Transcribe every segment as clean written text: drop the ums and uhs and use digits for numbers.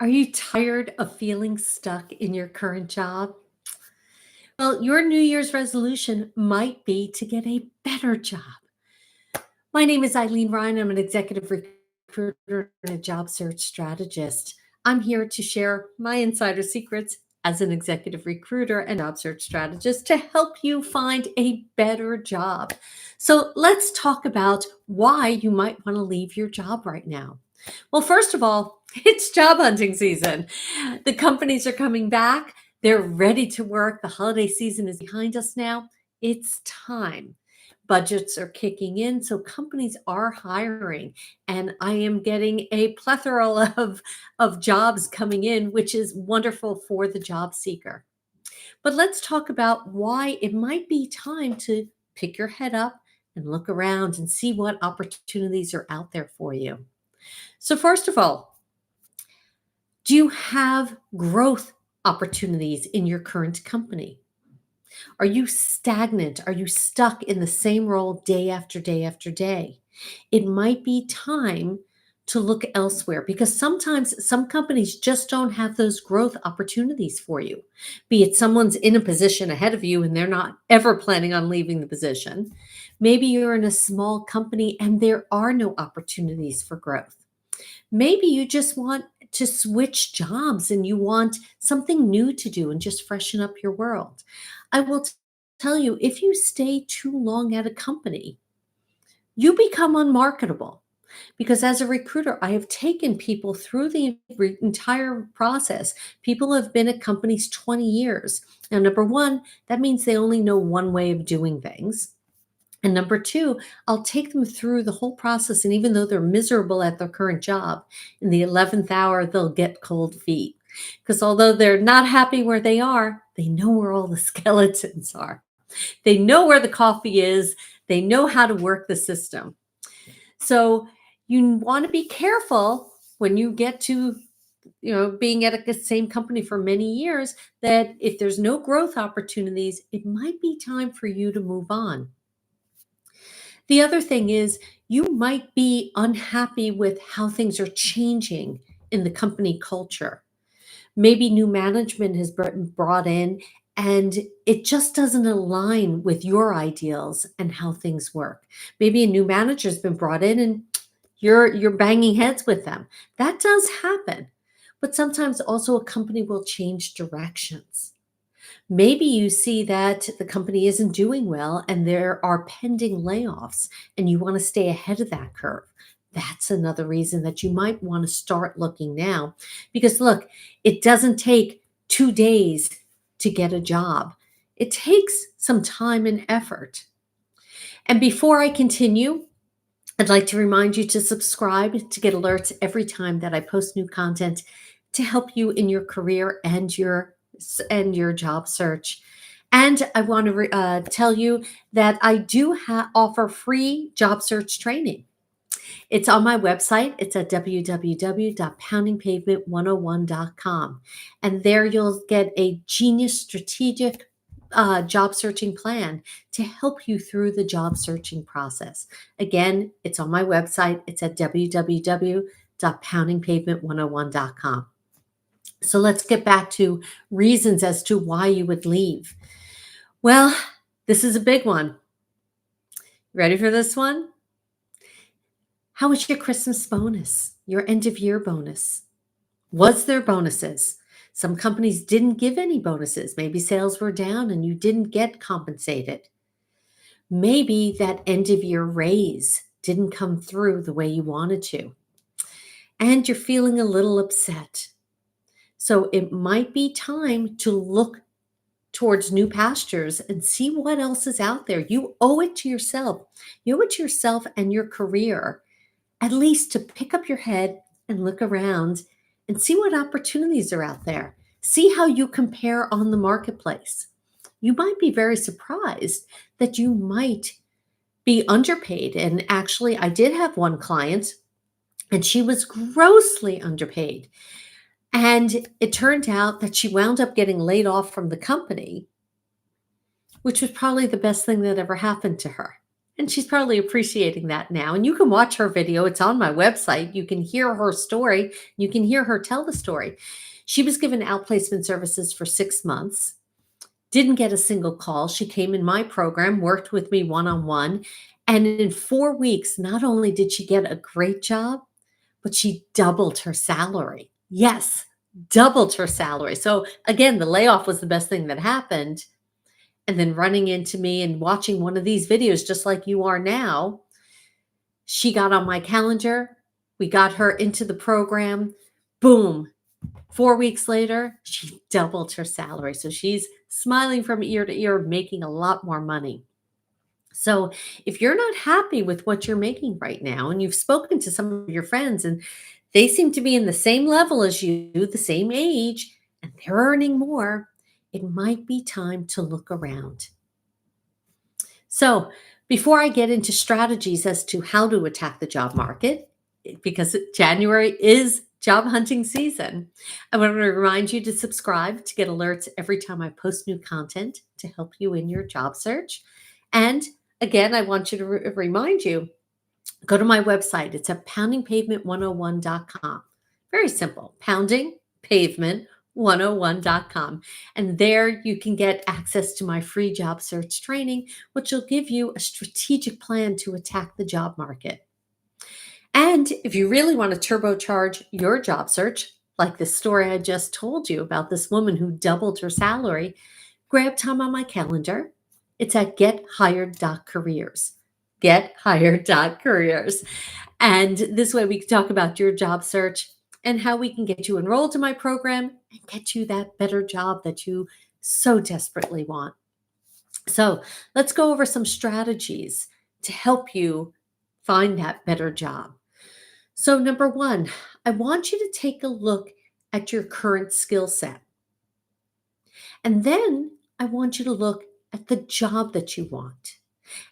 Are you tired of feeling stuck in your current job? Well, your New Year's resolution might be to get a better job. My name is Rein. I'm an executive recruiter and a job search strategist. I'm here to share my insider secrets as an executive recruiter and job search strategist to help you find a better job. So let's talk about why you might want to leave your job right now. Well, first of all, it's job hunting season. The companies are coming back. They're ready to work. The holiday season is behind us now. It's time. Budgets are kicking in, so companies are hiring. And I am getting a plethora of jobs coming in, which is wonderful for the job seeker. But let's talk about why it might be time to pick your head up and look around and see what opportunities are out there for you. So, first of all, do you have growth opportunities in your current company? Are you stagnant? Are you stuck in the same role day after day after day? It might be time to look elsewhere because sometimes some companies just don't have those growth opportunities for you. Be it someone's in a position ahead of you and they're not ever planning on leaving the position. Maybe you're in a small company and there are no opportunities for growth. Maybe you just want to switch jobs and you want something new to do and just freshen up your world. I will tell you, if you stay too long at a company, you become unmarketable. Because as a recruiter, I have taken people through the entire process. People have been at companies 20 years. Now, number one, that means they only know one way of doing things. And number two, I'll take them through the whole process. And even though they're miserable at their current job, in the 11th hour, they'll get cold feet. Because although they're not happy where they are, they know where all the skeletons are. They know where the coffee is. They know how to work the system. So you want to be careful when you get to being at the same company for many years, that if there's no growth opportunities, it might be time for you to move on. The other thing is you might be unhappy with how things are changing in the company culture. Maybe new management has been brought in and it just doesn't align with your ideals and how things work. Maybe a new manager's been brought in and you're banging heads with them. That does happen. But sometimes also a company will change directions. Maybe you see that the company isn't doing well and there are pending layoffs and you want to stay ahead of that curve. That's another reason that you might want to start looking now. Because look, it doesn't take 2 days to get a job, it takes some time and effort. And before I continue, I'd like to remind you to subscribe to get alerts every time that I post new content to help you in your career and your job search. And I want to tell you that I do offer free job search training. It's on my website. It's at www.poundingpavement101.com. And there you'll get a genius strategic job searching plan to help you through the job searching process. Again, it's on my website. It's at www.poundingpavement101.com. So let's get back to reasons as to why you would leave. Well, this is a big one. Ready for this one? How was your Christmas bonus? Your end of year bonus? Was there bonuses? Some companies didn't give any bonuses. Maybe sales were down and you didn't get compensated. Maybe that end of year raise didn't come through the way you wanted to. And you're feeling a little upset. So it might be time to look towards new pastures and see what else is out there. You owe it to yourself. You owe it to yourself and your career, at least to pick up your head and look around and see what opportunities are out there. See how you compare on the marketplace. You might be very surprised that you might be underpaid. And actually, I did have one client and she was grossly underpaid. And it turned out that she wound up getting laid off from the company, which was probably the best thing that ever happened to her. And she's probably appreciating that now. And you can watch her video, it's on my website. You can hear her story, you can hear her tell the story. She was given outplacement services for 6 months, didn't get a single call. She came in my program, worked with me one on one. And in 4 weeks, not only did she get a great job, but she doubled her salary. Yes, doubled her salary. So again, the layoff was the best thing that happened. And then running into me and watching one of these videos, just like you are now, she got on my calendar. We got her into the program. Boom. 4 weeks later, she doubled her salary. So she's smiling from ear to ear, making a lot more money. So if you're not happy with what you're making right now, and you've spoken to some of your friends and they seem to be in the same level as you, the same age, and they're earning more, it might be time to look around. So before I get into strategies as to how to attack the job market, because January is job hunting season, I want to remind you to subscribe to get alerts every time I post new content to help you in your job search. And again, I want you to remind you, go to my website. It's at poundingpavement101.com. Very simple. Poundingpavement101.com. And there you can get access to my free job search training, which will give you a strategic plan to attack the job market. And if you really want to turbocharge your job search, like this story I just told you about this woman who doubled her salary, grab time on my calendar. It's at gethired.careers. Gethired.careers. And this way we can talk about your job search and how we can get you enrolled in my program and get you that better job that you so desperately want. So let's go over some strategies to help you find that better job. So, number one, I want you to take a look at your current skill set. And then I want you to look at the job that you want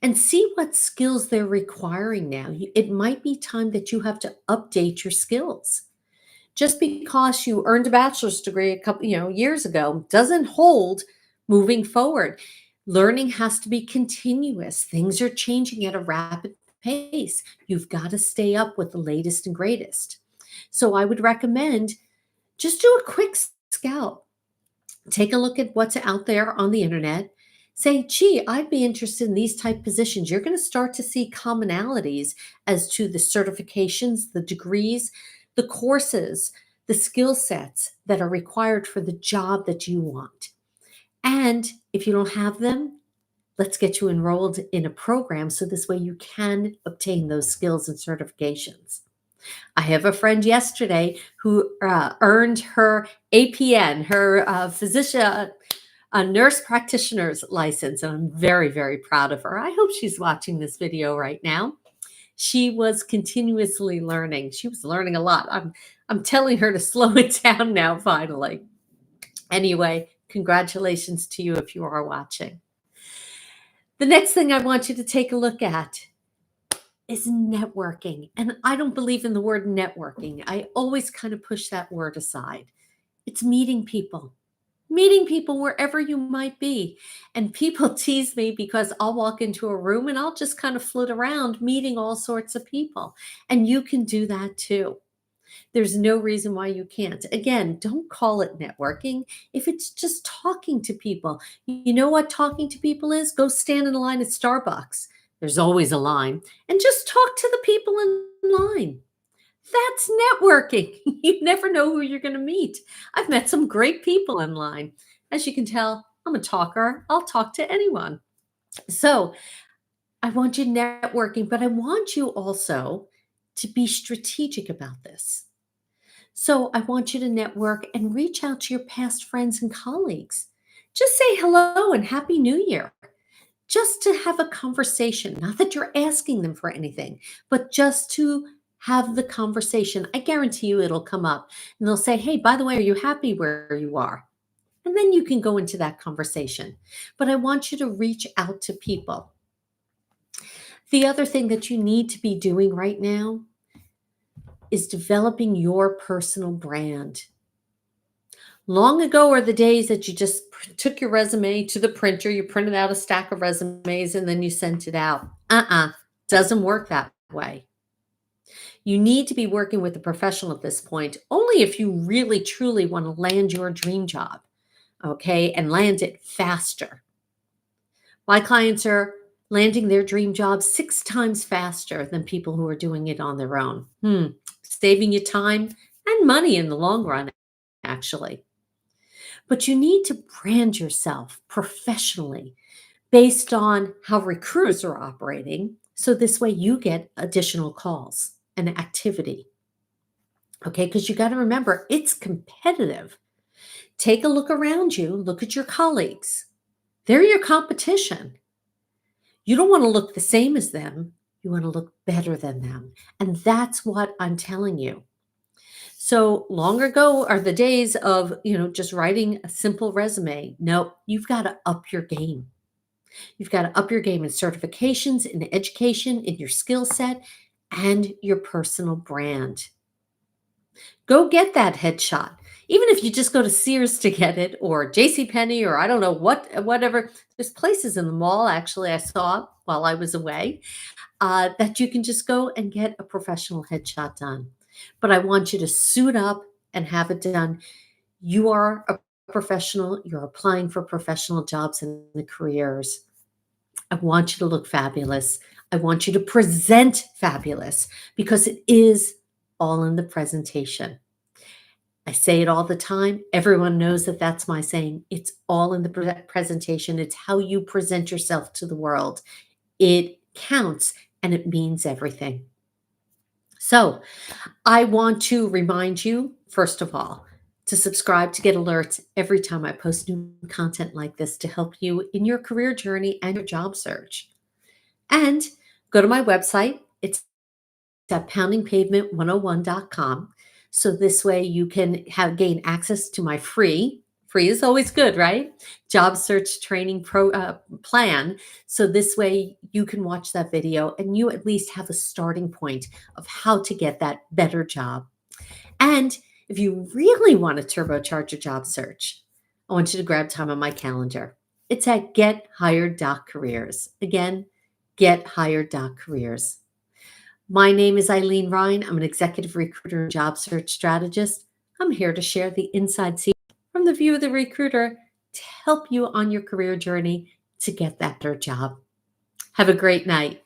and see what skills they're requiring now. It might be time that you have to update your skills. Just because you earned a bachelor's degree a couple, years ago doesn't hold moving forward. Learning has to be continuous. Things are changing at a rapid pace. You've got to stay up with the latest and greatest. So I would recommend just do a quick scout. Take a look at what's out there on the internet. Say, gee, I'd be interested in these type positions. You're going to start to see commonalities as to the certifications, the degrees, the courses, the skill sets that are required for the job that you want. And if you don't have them, let's get you enrolled in a program so this way you can obtain those skills and certifications. I have a friend yesterday who earned her APN, her physician, a nurse practitioner's license, and I'm very, very proud of her. I hope she's watching this video right now. She was continuously learning. She was learning a lot. I'm telling her to slow it down now, finally. Anyway, congratulations to you if you are watching. The next thing I want you to take a look at is networking. And I don't believe in the word networking. I always kind of push that word aside. It's meeting people wherever you might be. And people tease me because I'll walk into a room and I'll just kind of flit around meeting all sorts of people. And you can do that too. There's no reason why you can't. Again, don't call it networking if it's just talking to people. You know what talking to people is? Go stand in a line at Starbucks. There's always a line. And just talk to the people in line. That's networking. You never know who you're going to meet. I've met some great people in line. As you can tell, I'm a talker. I'll talk to anyone. So I want you networking, but I want you also to be strategic about this. So I want you to network and reach out to your past friends and colleagues. Just say hello and Happy New Year. Just to have a conversation, not that you're asking them for anything, but just to have the conversation. I guarantee you it'll come up and they'll say, hey, by the way, are you happy where you are? And then you can go into that conversation. But I want you to reach out to people. The other thing that you need to be doing right now is developing your personal brand. Long ago are the days that you just took your resume to the printer, you printed out a stack of resumes, and then you sent it out. Uh-uh, doesn't work that way. You need to be working with a professional at this point, only if you really truly want to land your dream job, okay, and land it faster. My clients are landing their dream job 6 times faster than people who are doing it on their own. Saving you time and money in the long run, actually. But you need to brand yourself professionally based on how recruiters are operating. So this way you get additional calls and activity. Okay, because you got to remember it's competitive. Take a look around you, look at your colleagues. They're your competition. You don't want to look the same as them. You want to look better than them. And that's what I'm telling you. So long ago are the days of, just writing a simple resume. No, you've got to up your game. You've got to up your game in certifications, in education, in your skill set, and your personal brand. Go get that headshot. Even if you just go to Sears to get it or J.C. Penney, or I don't know whatever. There's places in the mall actually I saw while I was away that you can just go and get a professional headshot done. But I want you to suit up and have it done. You are a professional. You're applying for professional jobs in the careers. I want you to look fabulous. I want you to present fabulous because it is all in the presentation. I say it all the time. Everyone knows that that's my saying. It's all in the presentation. It's how you present yourself to the world. It counts and it means everything. So, I want to remind you, first of all, to subscribe to get alerts every time I post new content like this to help you in your career journey and your job search. And go to my website. It's at poundingpavement101.com. So this way you can gain access to my free is always good, right? Job search training plan. So this way you can watch that video and you at least have a starting point of how to get that better job. And if you really want to turbocharge your job search, I want you to grab time on my calendar. It's at gethired.careers. Again, gethired.careers. My name is Ilene Rein. I'm an executive recruiter and job search strategist. I'm here to share the inside secret from the view of the recruiter to help you on your career journey to get that better job. Have a great night.